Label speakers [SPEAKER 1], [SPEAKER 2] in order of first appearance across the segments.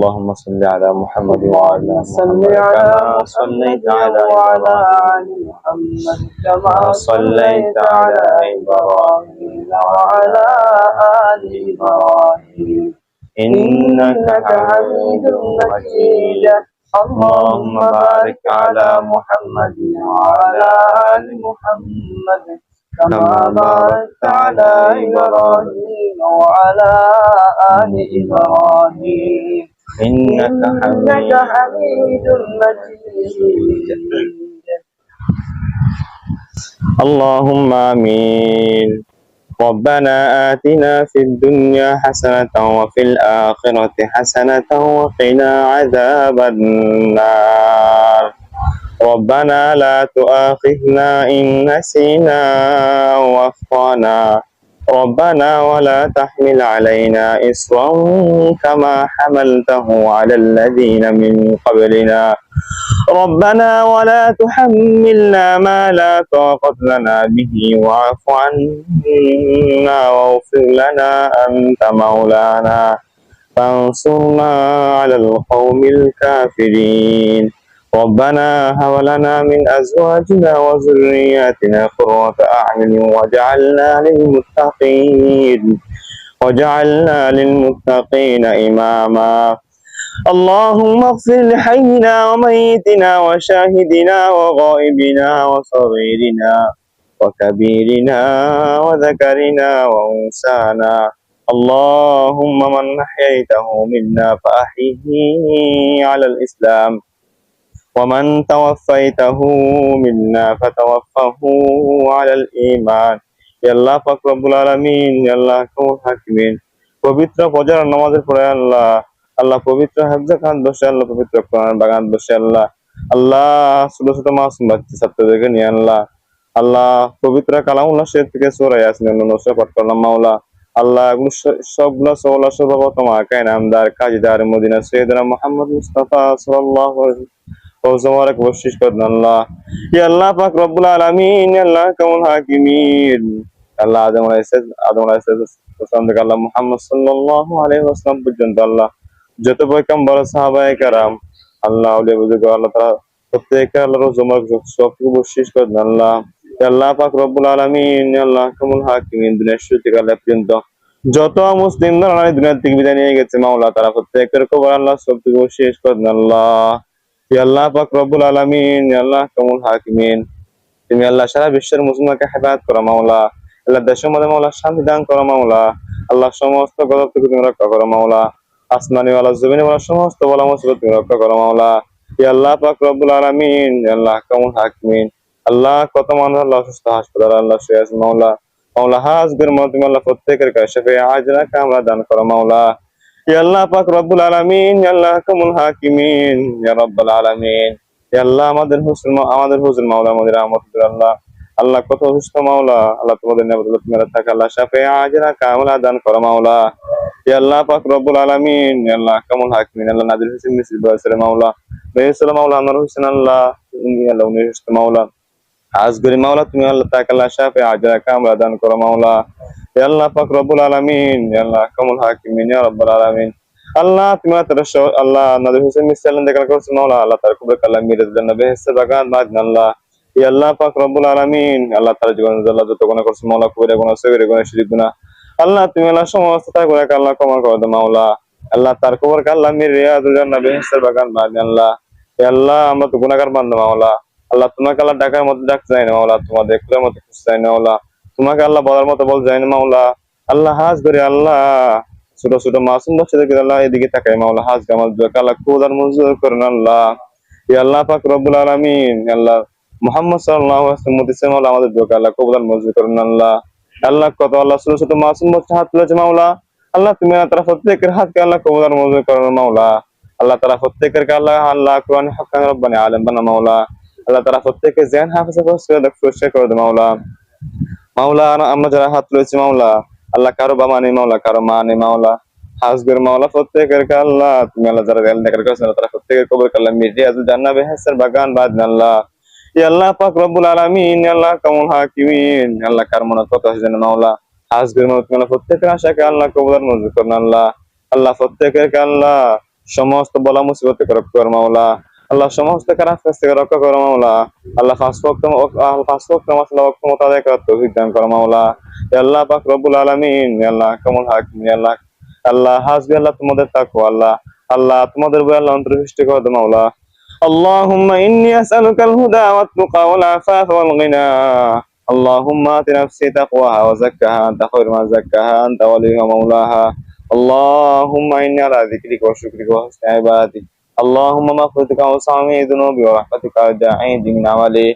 [SPEAKER 1] اللهم صل على محمد وعلى
[SPEAKER 2] صل على محمد وعلى آل محمد كما صليت على إبراهيم وعلى آل إبراهيم إنك حميد مجيد. اللهم بارك على محمد وعلى آل محمد كما باركت على إبراهيم وعلى آل إبراهيم إنك حميد مجيد.
[SPEAKER 1] اللهم آمين. ربنا آتنا في الدنيا حسنة وفي الآخرة حسنة وقنا عذاب النار. ربنا لا تؤاخذنا إن نسينا أو أخطأنا. ربنا ولا تحمل علينا إصرا كما حملته على الذين من قبلنا. ربنا ولا تحملنا ما لا طاقة لنا به واعف عنا واغفر لنا أنت مولانا فانصرنا على القوم الكافرين. ربنا هب لنا من أزواجنا وذرياتنا قرة أعين وجعلنا للمتقين إماما. اللهم اغفر لحينا وميتنا وشاهدنا وغائبنا وصغيرنا وكبيرنا وذكرنا وأنثانا. اللهم من أحييته منا فأحيه على الإسلام ومن توفيته منا فتوفه على الإيمان. আল্লাহ পাক রব্বুল আলামিন, আল্লাহ আহকামুল হাকিমিন, পবিত্র ফজর নামাজের পরে আল্লাহ আল্লাহ পবিত্র হাফজা খান বসে আল্লাহ পবিত্র কোরআন বাগান বসে আল্লাহ ছোট ছোট মাসুম বাচ্চা ছাত্রদেরকে নিয়ে আল্লাহ পবিত্র কালামুল্লাহ শরীফ থেকে সূরা ইয়াসিন নসর পাঠ করলাম মাওলা। আল্লাহ এগুলো সবগুলো সর্বপ্রথম আকায়ে নামদার কাজীদার মদিনা সৈয়দনা মুহাম্মদ মুস্তাফা সাল্লাল্লাহু আলাইহি ওয়াসাল্লাম বর্ষিত করেন আল্লাহ। ইয়া আল্লাহ পাক রব্বুল আলামিন, আল্লাহ আহকামুল হাকিমিন, আল্লাহ আদম আলাইহিস থেকে আল্লাহ মুহাম্মদ সাল্লাল্লাহু আলাইহি ওয়াসাল্লাম পর্যন্ত আল্লাহ যত পয়গম্বর সাহাবায়ে কেরাম আল্লাহ আউলিয়া বুজুর্গ আল্লাহ তাআলা প্রত্যেককে আল্লাহর জমার সবকে বর্ষিত করেন আল্লাহ। আল্লাহ পাক রব্বুল আলামিন, আল্লাহ আহকামুল হাকিমিন, দুনিয়ার শুরু থেকে আল্লাহ পর্যন্ত যত মুসলিম দুনিয়া থেকে বিদায় নিয়ে গেছে মাওলা, তারা প্রত্যেকের কবর আল্লাহ সবকে বর্ষিত করেন আল্লাহ। আল্লাহ পাক রব্বুল আলামিন, আল্লাহ আহকামুল হাকিমিন, তুমি আল্লাহ সারা বিশ্বের মুসলমানকে হেফাজত করো মাওলা। আল্লাহ দেশের মধ্যে মাওলা শান্তি দান করো মাওলা। আল্লাহ সমস্ত গজব থেকে তুমি রক্ষা করো মাওলা। আসমানি ওয়ালা জমিনে ওয়ালা সমস্ত বলা মুসিবত তুমি রক্ষা করো মাওলা। আল্লাহ পাক রব্বুল আলামিন, আল্লাহ আহকামুল হাকিমিন, আল্লাহ কত মানুষ আল্লাহ অসুস্থ হাসপাতাল আল্লাহ শুয়ে আছে মাওলা। মাওলা হাজবের মধ্যে তুমি আল্লাহ প্রত্যেকের কাছে আজরা কামরা দান করো মাওলা। আল্লাহ পাক রব্বুল আলামিন, আল্লাহ আহকামুল হাকিমিন, ইয়া রাব্বাল আলামিন, আল্লাহ আমাদের হুজুর মাওলা আমাদের রহমতুল্লাহ আল্লাহ আল্লাহ কত অসুস্থ মাওলা, আল্লাহ তোমাদের নিয়ামত মেরা থাকা আল্লাহ শাফে আজরা কামলা দান করো মাওলা। আল্লাহ পাক রব্বুল আলামিন, আল্লাহ আহকামুল হাকিমিন, আল্লাহ নাজির হোসেন মিসরি বয়সের মাওলা বেহেসল মাওলা আনোয়ার হোসেন আল্লাহ আল্লাহ উনি মাওলা আজগরি মাওলা তুমি আল্লাহ তাকে আল্লাহ শাফে আজরা কামলা দান করো মাওলা। আল্লাহ পাক রব্বুল আলামিন, আল্লাহ আহকামুল হাকিমিন, ইয়া রাব্বাল আলামিন, আল্লাহ তুমি আল্লাহ নাজির হোসেন মিসরি দেখা করছো মাওলা, আল্লাহ তার কবর কালাম মিরাজ জান্নাত বেহেশতের বাগান বাদ আল্লাহ। আল্লাহ পাক রব্বুল আলামিন, আল্লাহ তার জীবন আল্লাহ যত গুনাহ করছে মাওলা, কবিরা গুনাহ সগীরা গুনাহ শিরক গুনাহ আল্লাহ তুমি আল্লাহ সমস্ত তার গুনাহ আল্লাহ ক্ষমা করে দাও মাওলা। আল্লাহ তার কবর কালাম মিরাজুল জান্নাত বেহেশতের বাগান বাদ আল্লাহ। আল্লাহ আমরা তো গুনাহগার বান্দা মাওলা, আল্লাহ তোমাকে আল্লাহ ডাকার মতো ডাক যায় না মাওলা, তোমাদের খুলের মতো খুঁজ যায় না মাওলা, তোমাকে আল্লাহ বলার মতো বল যায় না মাওলা। আল্লাহ হাজ করে আল্লাহ ছোট ছোট মাসুম বাচ্চাদেরকে আল্লাহ এদিকে তাকাই মাওলা, হাজ আমার দোয়া আল্লাহ খোদার মঞ্জুর করেন আল্লাহ। আল্লাহ পাক রব্বুল আলামিন, আল্লাহ মুহাম্মদ সাল্লাল্লাহু আলাইহি ওয়াসাল্লাম মাওলা আমাদের দোয়া আল্লাহ কবুল মঞ্জুর করেন আল্লাহ। আল্লাহ কত আল্লাহ ছোট ছোট মাসুম বাচ্চা হাত তুলেছে মাওলা, আল্লাহ তুমি তারা প্রত্যেকের হাতকে আল্লাহ কবুল মঞ্জুর করেন মাওলা। আল্লাহ তারা প্রত্যেকের আল্লাহ কোরআন হাক্কান রব্বানি আলেম বানা মাওলা। আল্লাহ তারা প্রত্যেকের জ্ঞান হাফেজা করে দে মাওলা। মাওলা আমরা যারা হাত রয়েছে মাওলা, আল্লাহ কারো বাবা নেই মাওলা, কারো মা নেই মাওলা, হাসবের মাওলা প্রত্যেকের আল্লাহ তুমি আল্লাহ যারা রেল দেখার কাছে তারা প্রত্যেকের কবর কাল্লাহ মির্জিয়াজুল জান্নাত বেহেশতের বাগান বাদ আল্লাহ। আল্লাহ পাক রব্বুল আলামিন, আল্লাহ কামুল হাকিমিন, আল্লাহ কার মনে কত হাসেন মাওলা, হাসবের মনে তুমি প্রত্যেকের আশাকে আল্লাহ কবুল মঞ্জুর করেন আল্লাহ। আল্লাহ প্রত্যেকের আল্লাহ সমস্ত বলা মুসিবত থেকে রক্ষা করো মাওলা। আল্লাহ সমস্ত খারাপ কাজ থেকে রক্ষা করো মাওলা। আল্লাহ পাঁচ ওয়াক্ত মশলা ওয়াক্ত মতো আদায় করার তৌফিক দান করো মাওলা। ইয়া আল্লাহ পাক রব্বুল আলামিন, ইয়া আল্লাহ কামুল হাকিম, ইয়া আল্লাহ আল্লাহ হাসবি আল্লাহ তোমাদের তাকওয়া আল্লাহ। আল্লাহ তোমাদের বই আল্লাহ অন্তর্ভুক্ত করে দাও মাওলা। اللهم إني أسألك الهدى والتقى والعفاف والغنى. اللهم آت نفسي تقواها وزكها أنت خير من زكاها أنت وليها ومولاها. اللهم إني على ذكرك وشكرك وحسن عبادتك. اللهم مغفرتك أوسع من ذنوبي ورحمتك أرجع عندي من عملي.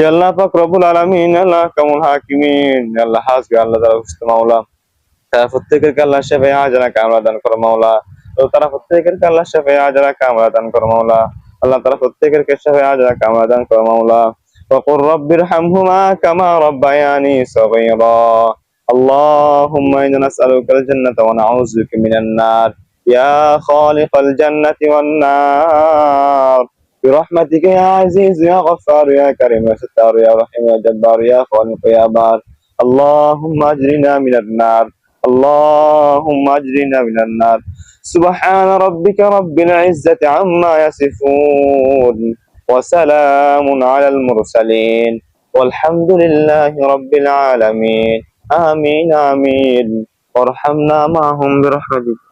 [SPEAKER 1] يا الله পাক রব্বুল আলামিন, আল্লাহ কামুল হাকিমিন, আল্লাহ হাসবি আল্লাহ তাআলা মাওলা। তারা প্রত্যেকেরকে আল্লাহ শেফায়ে আজরা কামরা দান করো মাওলা। তো তারা প্রত্যেকেরকে আল্লাহ শেফায়ে আজরা কামরা দান করো মাওলা। আল্লাহ তারা প্রত্যেকেরকে শেফায়ে আজরা কামরা দান করো মাওলা। وقل رب ارحمهما كما ربياني صغيرا. اللهم إنا نسألك الجنة ونعوذ بك من النار. يا خالق الجنة والنار برحمتك يا عزيز يا غفار يا كريم يا ستار يا رحيم يا جبار يا خالق يا بار. اللهم أجرنا من النار. اللهم أجرنا من النار. سبحان ربك رب العزة عما يصفون وسلام على المرسلين والحمد لله رب العالمين. آمين آمين. وارحمنا معهم برحمتك.